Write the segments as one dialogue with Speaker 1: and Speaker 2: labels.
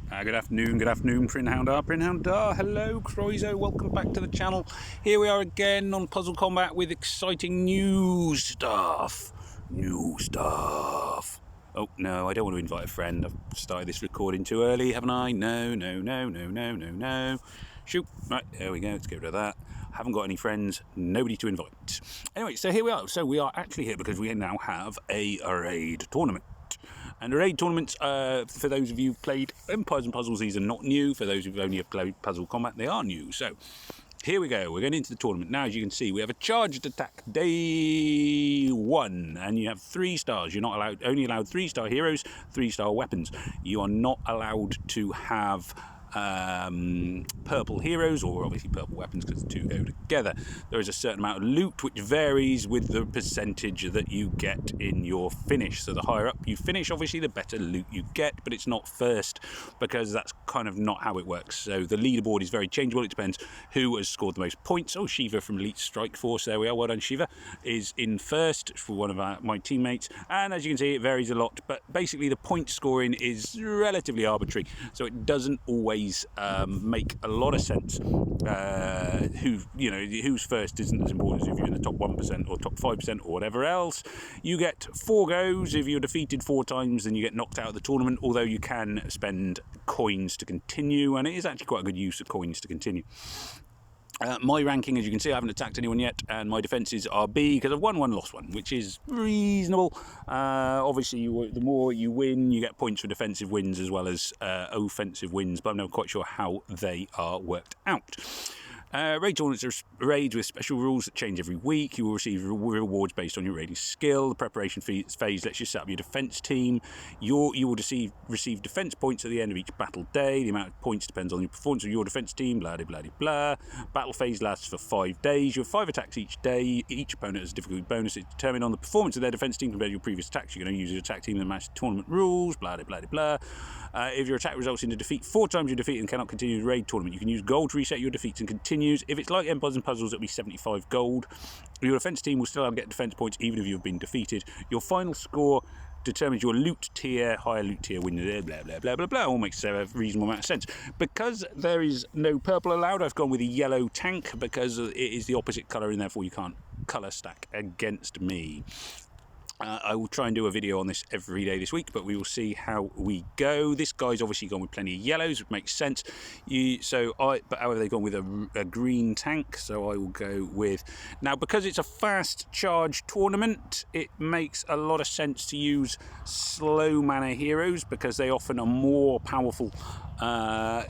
Speaker 1: Good afternoon, Prinhoundar, hello, Croizo, welcome back to the channel. Here we are again on Puzzle Combat with exciting new stuff. Oh, no, I don't want to invite a friend. I've started this recording too early, haven't I? No. Shoot, right, there we go, let's get rid of that. I haven't got any friends, nobody to invite. Anyway, so here we are. So we are actually here because we now have a raid tournament. And the raid tournaments, for those of you who've played Empires and Puzzles, these are not new. For those who've only played Puzzle Combat, they are new. So here we go. We're going into the tournament. Now, as you can see, we have a charged attack day 1. And you have 3 stars. You're not only allowed 3-star heroes, 3-star weapons. You are not allowed to have purple heroes, or obviously purple weapons, because the two go together. There is a certain amount of loot which varies with the percentage that you get in your finish. So the higher up you finish, obviously the better loot you get, but it's not first, because that's kind of not how it works. So the leaderboard is very changeable. It depends who has scored the most points. Oh, Shiva from Elite Strike Force, there we are, well done Shiva, is in first for one of my teammates, and as you can see it varies a lot, but basically the point scoring is relatively arbitrary, so it doesn't always make a lot of sense. Who's first isn't as important as if you're in the top 1% or top 5% or whatever else. You get 4 goes. If you're defeated 4 times, then you get knocked out of the tournament, although you can spend coins to continue, and it is actually quite a good use of coins to continue. My ranking, as you can see, I haven't attacked anyone yet, and my defences are B, because I've won 1, lost 1, which is reasonable. Obviously, the more you win, you get points for defensive wins as well as offensive wins, but I'm not quite sure how they are worked out. Raid tournaments are raids with special rules that change every week. You will receive rewards based on your raiding skill. The preparation phase lets you set up your defence team. You will receive defence points at the end of each battle day. The amount of points depends on your performance of your defence team, blah, blah, blah, blah. Battle phase lasts for 5 days. You have 5 attacks each day. Each opponent has a difficulty bonus. It's determined on the performance of their defence team compared to your previous attacks. You're going to use your attack team that matches tournament rules, blah, blah, blah, blah. If your attack results in a defeat 4 times, you defeat and cannot continue the raid tournament. You can use gold to reset your defeats and continues. If it's like Empires and Puzzles, it'll be 75 gold. Your defence team will still get defence points even if you've been defeated. Your final score determines your loot tier. Higher loot tier wins, blah, blah, blah, blah, blah. All makes a reasonable amount of sense. Because there is no purple allowed, I've gone with a yellow tank, because it is the opposite colour, and therefore you can't colour stack against me. I will try and do a video on this every day this week, but we will see how we go. This guy's obviously gone with plenty of yellows, which makes sense. But however, they've gone with a green tank, so I will go with... Now, because it's a fast charge tournament, it makes a lot of sense to use slow mana heroes, because they often are more powerful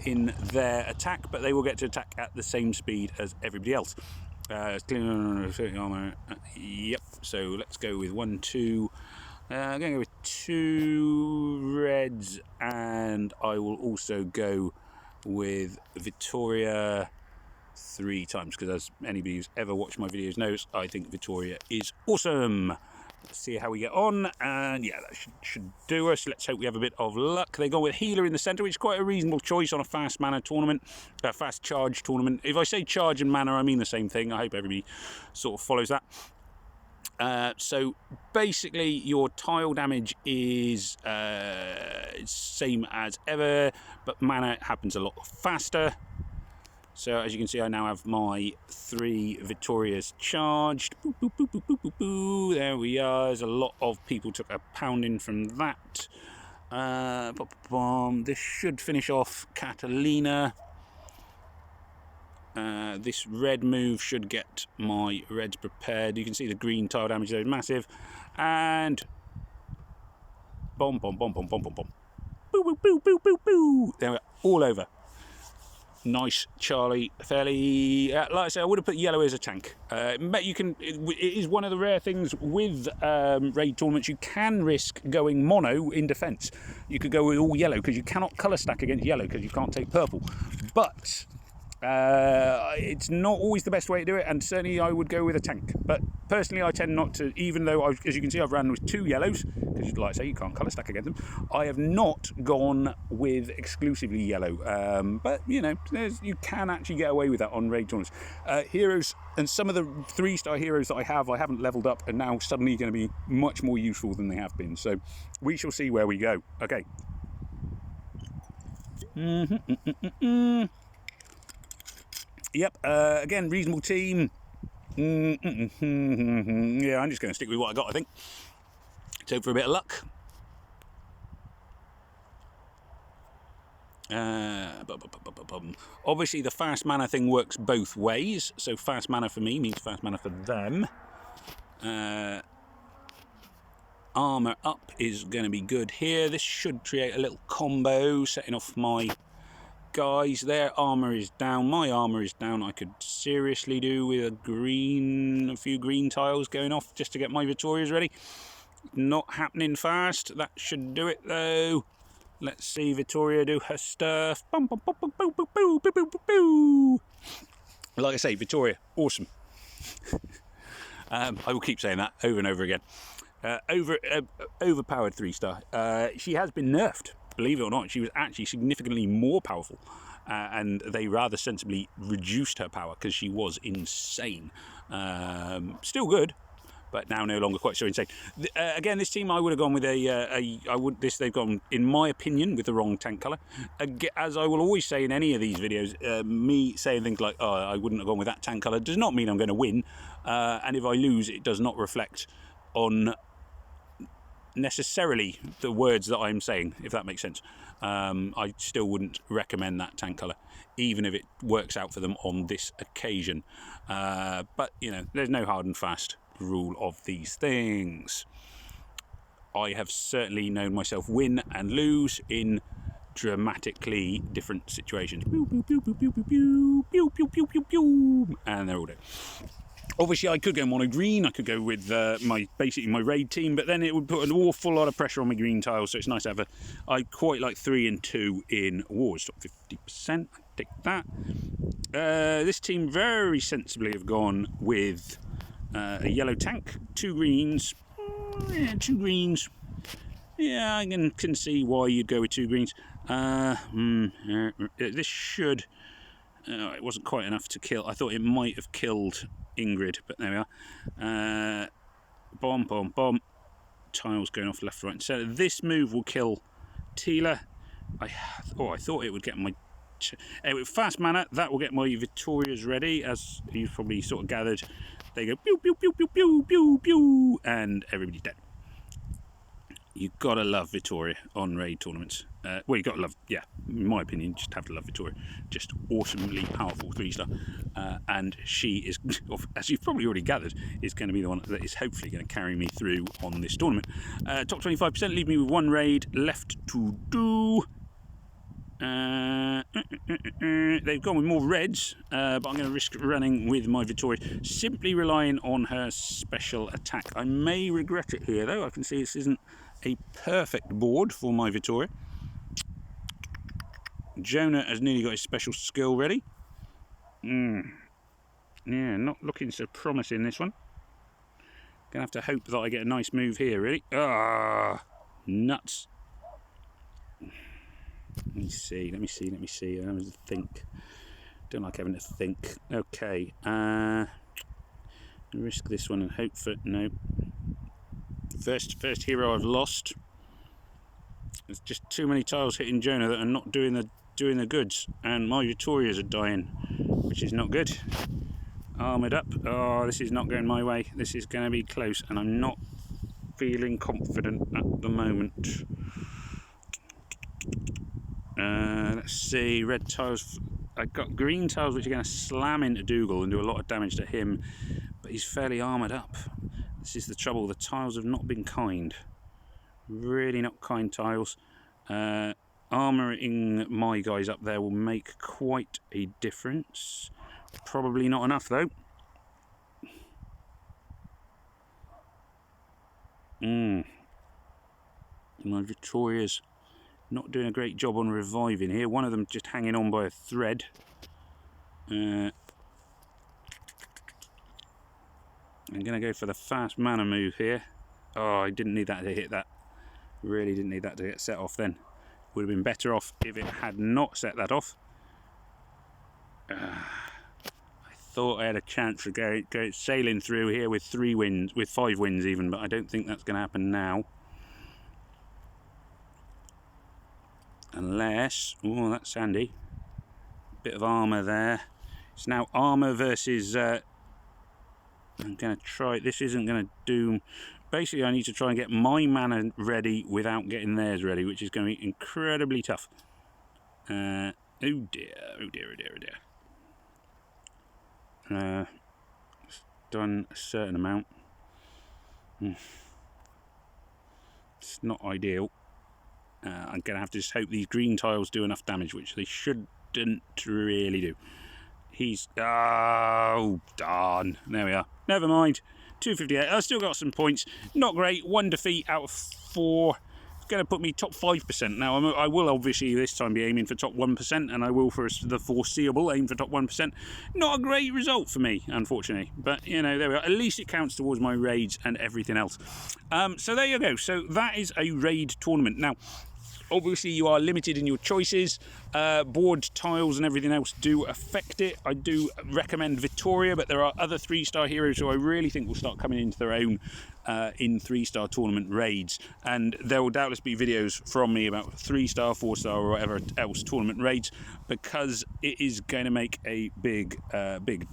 Speaker 1: in their attack, but they will get to attack at the same speed as everybody else. Yep, so let's go with 1, 2. I'm going to go with 2 reds, and I will also go with Vittoria 3 times, because as anybody who's ever watched my videos knows, I think Vittoria is awesome. Let's see how we get on, and yeah, that should do us. Let's hope we have a bit of luck. They go with healer in the centre, which is quite a reasonable choice on a fast mana tournament, a fast charge tournament. If I say charge and mana, I mean the same thing. I hope everybody sort of follows that. So basically your tile damage is same as ever, but mana happens a lot faster. So as you can see, I now have my 3 Vittorias charged. Boop, boop, boop, boop, boop, boop, boop. There we are. There's a lot of people took a pounding from that. This should finish off Catalina. This red move should get my reds prepared. You can see the green tile damage there is massive. And bomb, bomb, bomb, bomb, bomb, bomb, bomb. Boo, boo, boo, boo, boo, boo. There we are, all over. Nice, Charlie. Fairly, like I say, I would have put yellow as a tank. But it is one of the rare things with raid tournaments. You can risk going mono in defence. You could go with all yellow, because you cannot colour stack against yellow, because you can't take purple. But it's not always the best way to do it, and certainly I would go with a tank. But personally, I tend not to, even though, as you can see, I've ran with 2 yellows, because like I say, you can't colour stack against them. I have not gone with exclusively yellow, but you know, you can actually get away with that on raid tournaments. Heroes, and some of the 3-star heroes that I haven't leveled up, and now suddenly going to be much more useful than they have been. So we shall see where we go. Okay. Yep, again, reasonable team. Yeah, I'm just going to stick with what I got, I think. Let's hope for a bit of luck. Obviously, the fast mana thing works both ways. So fast mana for me means fast mana for them. Armour up is going to be good here. This should create a little combo, setting off my guys. Their armour is down, my armour is down. I could seriously do with a few green tiles going off just to get my Vittorias ready. Not happening fast. That should do it though. Let's see Vittoria do her stuff. Like I say, Vittoria, awesome. I will keep saying that over and over again. Overpowered 3-star. She has been nerfed, believe it or not. She was actually significantly more powerful, and they rather sensibly reduced her power because she was insane. Still good, but now no longer quite so insane. Again, this team I would have gone with they've gone, in my opinion, with the wrong tank colour. As I will always say in any of these videos, me saying things like, oh, I wouldn't have gone with that tank colour does not mean I'm going to win, and if I lose, it does not reflect on necessarily the words that I'm saying, if that makes sense. I still wouldn't recommend that tank colour, even if it works out for them on this occasion. But, you know, there's no hard and fast rule of these things. I have certainly known myself win and lose in dramatically different situations. And they're all dead. Obviously, I could go mono green. I could go with basically my raid team, but then it would put an awful lot of pressure on my green tiles. So it's nice to have I quite like 3 and 2 in wars. Top 50%. I take that. This team very sensibly have gone with a yellow tank, 2 greens. Yeah, 2 greens. Yeah, I can see why you'd go with 2 greens. This should. It wasn't quite enough to kill. I thought it might have killed Ingrid, but there we are. Bomb, bomb, bomb. Tiles going off left, right, and centre. This move will kill Tila. I thought it would get my. Anyway, fast mana. That will get my Vittorias ready, as you've probably sort of gathered. They go pew pew pew pew pew pew pew, and everybody's dead. You gotta love Vittoria on raid tournaments. Well, you gotta love, yeah, in my opinion, just have to love Vittoria. Just awesomely powerful 3-star, and she is, as you've probably already gathered, is going to be the one that is hopefully going to carry me through on this tournament. Top 25%, leave me with 1 raid left to do. They've gone with more reds, but I'm going to risk running with my Vittoria, simply relying on her special attack. I may regret it here, though. I can see this isn't a perfect board for my Vittoria. Jonah has nearly got his special skill ready. Yeah, not looking so promising, this one. Gonna have to hope that I get a nice move here, really. Ah, nuts. Let me see. I have to think. Don't like having to think. Okay. Risk this one and hope for no. First hero I've lost. There's just too many tiles hitting Jonah that are not doing the goods, and my Vittorias are dying, which is not good. Armoured up. Oh, this is not going my way. This is going to be close, and I'm not feeling confident at the moment. Let's see, red tiles. I've got green tiles which are going to slam into Dougal and do a lot of damage to him, but he's fairly armoured up. This is the trouble, the tiles have not been kind. Really not kind tiles. Armouring my guys up there will make quite a difference. Probably not enough though. My Vittoria's not doing a great job on reviving here. One of them just hanging on by a thread. I'm going to go for the fast mana move here. Oh, I didn't need that to hit that. Really didn't need that to get set off then. Would have been better off if it had not set that off. I thought I had a chance of go sailing through here with 3 wins, with 5 wins even, but I don't think that's going to happen now. Unless, oh, that's handy. Bit of armour there. It's now armour versus, I'm going to try, this isn't going to do, basically I need to try and get my mana ready without getting theirs ready, which is going to be incredibly tough. Oh dear, oh dear, oh dear, oh dear. It's done a certain amount. It's not ideal. I'm going to have to just hope these green tiles do enough damage, which they shouldn't really do. He's... oh, darn. There we are. Never mind. 258. I've still got some points. Not great. 1 defeat out of 4. It's going to put me top 5%. Now, I will obviously this time be aiming for top 1%, and I will for the foreseeable aim for top 1%. Not a great result for me, unfortunately. But, you know, there we are. At least it counts towards my raids and everything else. So there you go. So that is a raid tournament. Now, obviously you are limited in your choices. Board tiles and everything else do affect it. I do recommend Vittoria, but there are other 3-star heroes who I really think will start coming into their own in 3-star tournament raids, and there will doubtless be videos from me about 3-star, 4-star or whatever else tournament raids, because it is going to make a big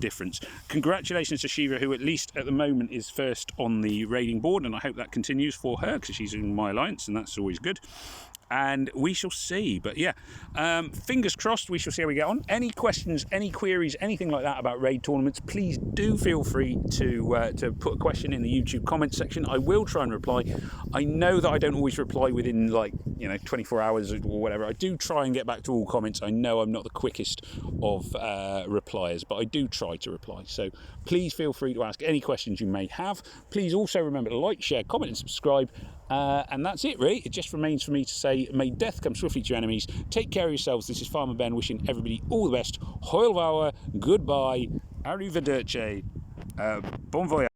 Speaker 1: difference. Congratulations to Shiva, who at least at the moment is first on the raiding board, and I hope that continues for her because she's in my alliance and that's always good. And we shall see. But yeah, fingers crossed, we shall see how we get on. Any questions, any queries, anything like that about raid tournaments, please do feel free to put a question in the YouTube comments section. I will try and reply. I know that I don't always reply within, like, you know, 24 hours or whatever. I do try and get back to all comments. I know I'm not the quickest of repliers, but I do try to reply. So please feel free to ask any questions you may have. Please also remember to like, share, comment and subscribe. And that's it, really. It just remains for me to say, may death come swiftly to your enemies. Take care of yourselves. This is Farmer Ben wishing everybody all the best. Hoil Vauer, goodbye, arrivederci, bon voyage.